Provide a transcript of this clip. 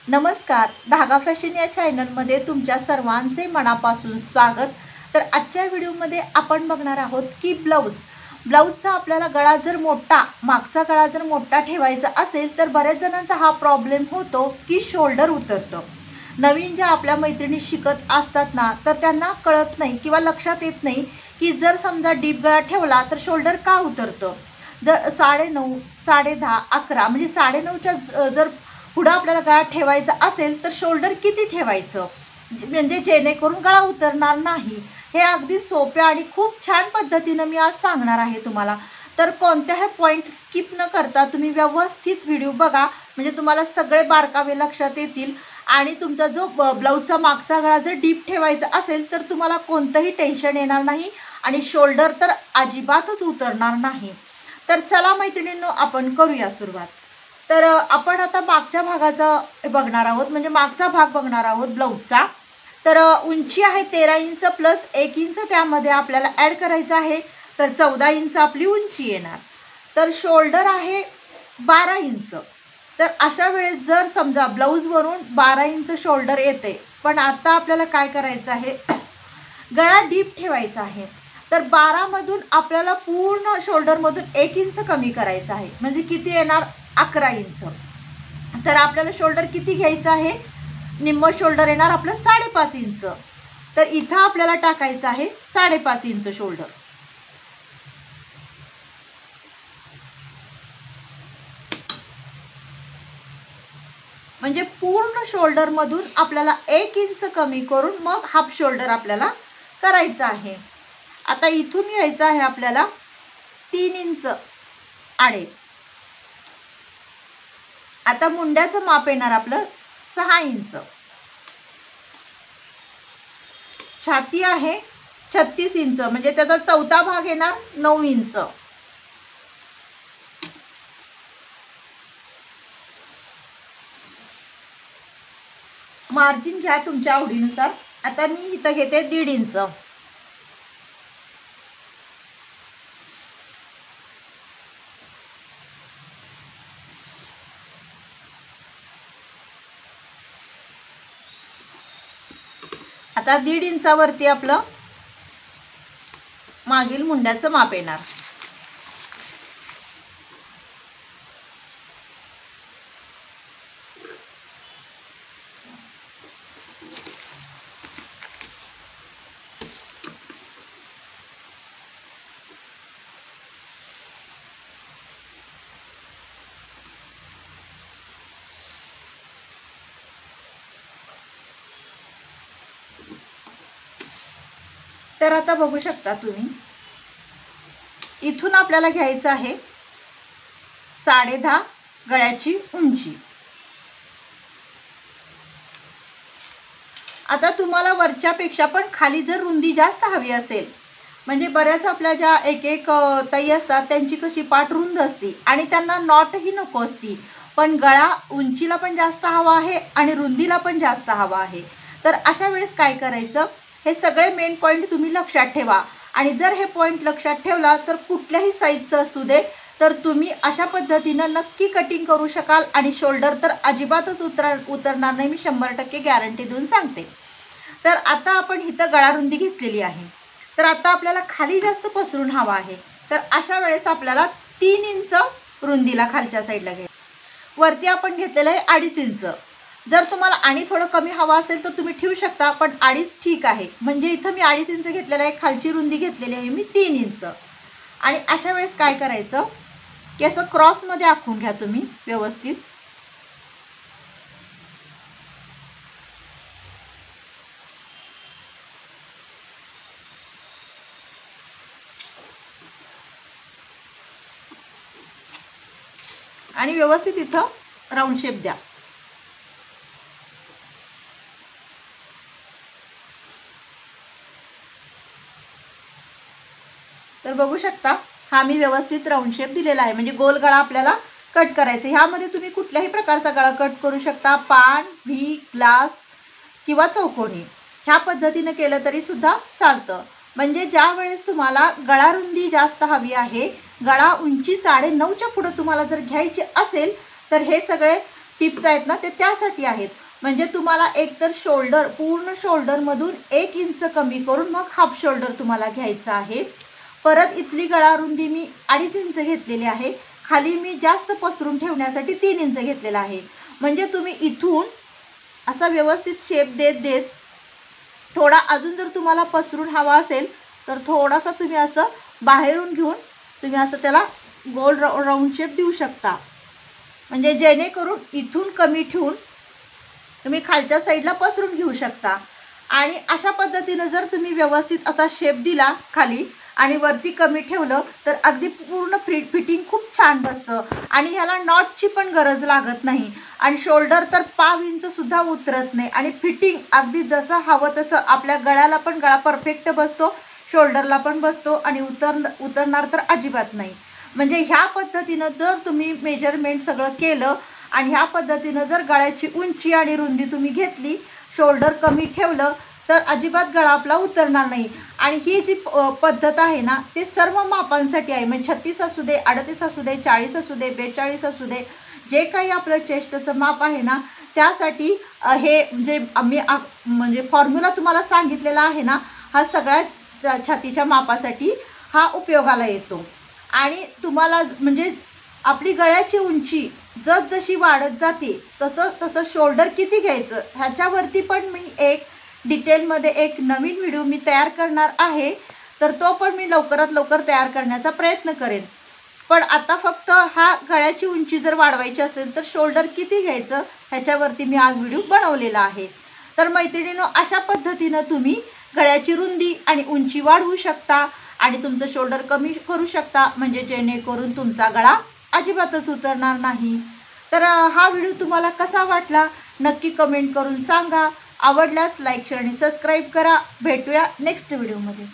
नमस्कार, धागा फॅशन या चॅनलमध्ये तुमच्या सर्वांचे मनापासून स्वागत। तर आजच्या व्हिडिओमध्ये आपण बघणार आहोत की ब्लाउजचा आपल्याला गळा जर मोठा, मागचा गळा जर मोठा ठेवायचा असेल तर बऱ्याच जणांचा हा प्रॉब्लेम होतो की शोल्डर उतरतं। नवीन ज्या आपल्या मैत्रिणी शिकत असतात ना, तर त्यांना कळत नाही किंवा लक्षात येत नाही की जर समजा डीप गळा ठेवला तर शोल्डर का उतरतं। जर 9.5, 10.5, 11 म्हणजे 9.5च्या जर पुढे आपल्याला गळा ठेवायचा असेल तर शोल्डर किती ठेवायचं, म्हणजे जेणेकरून गळा उतरणार नाही। हे अगदी सोप्या आणि खूप छान पद्धतीने मी आज सांगणार आहे तुम्हाला। तर कोणत्याही पॉइंट स्किप न करता तुम्ही व्यवस्थित व्हिडिओ बघा, म्हणजे तुम्हाला सगळे बारकावे लक्षात येतील। आणि तुमचा जो ब्लाउजचा मागचा गळा जर डीप ठेवायचा असेल तर तुम्हाला कोणतंही टेन्शन येणार नाही आणि शोल्डर तर अजिबातच उतरणार नाही। तर चला मैत्रिणींनो, आपण करूया सुरुवात। तर आपण आता मागच्या भागाचा बघणार आहोत, म्हणजे मागचा भाग बघणार आहोत ब्लाउजचा। तर उंची आहे 13 इंच प्लस 1 इंच त्यामध्ये आपल्याला ॲड करायचं आहे, तर 14 इंच आपली उंची येणार। तर शोल्डर आहे 12 इंच। तर अशा वेळेस जर समजा ब्लाऊजवरून 12 इंच शोल्डर येते, पण आता आपल्याला काय करायचं आहे, गळा डीप ठेवायचा आहे। तर 12 मधून आपल्याला पूर्ण शोल्डरमधून 1 इंच कमी करायचं आहे, म्हणजे किती येणार 11 इंच। तर आपल्याला शोल्डर किती घ्यायचं आहे, निम्म शोल्डर येणार आपलं 5.5 इंच। तर इथं आपल्याला टाकायचं आहे 5.5 इंच शोल्डर। म्हणजे पूर्ण शोल्डर मधून आपल्याला 1 इंच कमी करून मग हाफ शोल्डर आपल्याला करायचं आहे। आता इथून घ्यायचं आहे आपल्याला 3 इंच आडे। आता मुंड्याचं माप येणार आपलं 6 इंच। छाती आहे 36 इंच, म्हणजे त्याचा चौथा भाग येणार 9 इंच। मार्जिन घ्या तुमच्या आवडीनुसार। आता मी इथं घेते 1.5 इंच। आता 1.5 इंचावरती आपलं मागील मुंड्याचं माप येणार। तर आता बघू शकता तुम्ही, इथून आपल्याला घ्यायचं आहे 10.5 गळ्याची उंची। आता तुम्हाला वरच्यापेक्षा पण खाली जर रुंदी जास्त हवी असेल, म्हणजे बऱ्याच आपल्या ज्या एक ताई असतात त्यांची कशी पाठ रुंद असते आणि त्यांना नॉटही नको असती, पण गळा उंचीला पण जास्त हवा आहे आणि रुंदीला पण जास्त हवा आहे। तर अशा वेळेस काय करायचं, हे सगळे मेन पॉइंट तुम्ही लक्षात ठेवा। आणि जर हे पॉइंट लक्षात ठेवला तर कुठल्याही साईजचं असू दे तर तुम्ही अशा पद्धतीने नक्की कटिंग करू शकाल आणि शोल्डर तर अजिबातच उतरणार नाही, मी 100% गॅरंटी देऊन सांगते। तर आता आपण इथं गळा रुंदी घेतलेली आहे, तर आता आपल्याला खाली जास्त पसरून हवा आहे, तर अशा वेळेस आपल्याला 3 इंच रुंदीला खालच्या साईडला घ्यायचं। वरती आपण घेतलेलं आहे 2.5 इंच। जर तुम्हाला आणि थोडं कमी हवा असेल तर तुम्ही ठेवू शकता, पण 2.5 ठीक आहे। म्हणजे इथं मी 2.5 इंच घेतलेलं आहे, खालची रुंदी घेतलेली आहे मी 3 इंच। आणि अशा वेळेस काय करायचं की असं क्रॉसमध्ये आखून घ्या तुम्ही व्यवस्थित। आणि व्यवस्थित इथं राऊंड शेप द्या। तर बघू शकता, हा मी व्यवस्थित राऊंड शेप दिलेला आहे, म्हणजे गोल गळा आपल्याला कट करायचा। ह्यामध्ये तुम्ही कुठल्याही प्रकारचा गळा कट करू शकता, पान, व्ही, ग्लास किंवा चौकोनी, ह्या पद्धतीने केलं तरी सुद्धा चालतं। म्हणजे ज्या वेळेस तुम्हाला गळा रुंदी जास्त हवी आहे, गळा उंची 9.5च्या पुढे तुम्हाला जर घ्यायची असेल तर हे सगळे टिप्स आहेत ना ते त्यासाठी आहेत. म्हणजे तुम्हाला एकतर शोल्डर पूर्ण शोल्डरमधून 1 इंच कमी करून मग हाफ शोल्डर तुम्हाला घ्यायचं आहे. परत इथली गळा रुंदी मी 2.5 इंच घेतलेली आहे. खाली मी जास्त पसरून ठेवण्यासाठी 3 इंच घेतलेला आहे. म्हणजे तुम्ही इथून असा व्यवस्थित शेप देत देत थोडा अजून जर तुम्हाला पसरून हवा असेल तर थोडासा तुम्ही असं बाहेरून घेऊन तुम्ही असं त्याला गोल राऊंड शेप देऊ शकता. म्हणजे जेणेकरून इथून कमी ठेवून तुम्ही खालच्या साईडला पसरून घेऊ शकता. आणि अशा पद्धतीनं जर तुम्ही व्यवस्थित असा शेप दिला खाली आणि वरती कमी ठेवलं तर अगदी पूर्ण फिटिंग खूप छान बसतं आणि ह्याला नॉटची पण गरज लागत नाही आणि शोल्डर तर 1/2 इंच सुद्धा उतरत नाही आणि फिटिंग अगदी जसं हवं तसं आपल्या गळ्याला पण गळा परफेक्ट बसतो, शोल्डरला पण बसतो आणि उतरणार तर अजिबात नाही. म्हणजे ह्या पद्धतीनं जर तुम्ही मेजरमेंट सगळं केलं आणि ह्या पद्धतीनं जर गळ्याची उंची आणि रुंदी तुम्ही घेतली, शोल्डर कमी ठेवलं तर अजिबात गळा आपला उतरणार नाही. आणि ही जी पद्धत आहे ना ते सर्व मापांसाठी आहे. म्हणजे 36 असू दे, 38 असू दे, 40 असू दे, 42 असू दे, जे काही आपलं चेस्टचं माप आहे ना त्यासाठी हे जे आम्ही म्हणजे फॉर्म्युला तुम्हाला सांगितलेला आहे ना हा सगळ्या छातीच्या मापासाठी हा उपयोगाला येतो. आणि तुम्हाला म्हणजे आपली गळ्याची उंची जशी वाढत जाते तसं तसं शोल्डर किती घ्यायचं ह्याच्यावरती पण मी एक डिटेलमध्ये एक नवीन व्हिडिओ मी तयार करणार आहे. तर तो पण मी लवकरात लवकर तयार करण्याचा प्रयत्न करेन. पण आता फक्त हा गळ्याची उंची जर वाढवायची असेल तर शोल्डर किती घ्यायचं ह्याच्यावरती मी आज व्हिडिओ बनवलेला आहे. तर मैत्रिणींनो अशा पद्धतीनं तुम्ही गळ्याची रुंदी आणि उंची वाढवू शकता आणि तुमचं शोल्डर कमी करू शकता म्हणजे जेणेकरून तुमचा गळा अजिबातच उतरणार नाही. तर हा व्हिडिओ तुम्हाला कसा वाटला नक्की कमेंट करून सांगा. आवडल्यास लाईक शेअर आणि सबस्क्राईब करा. भेटूया नेक्स्ट व्हिडिओमध्ये.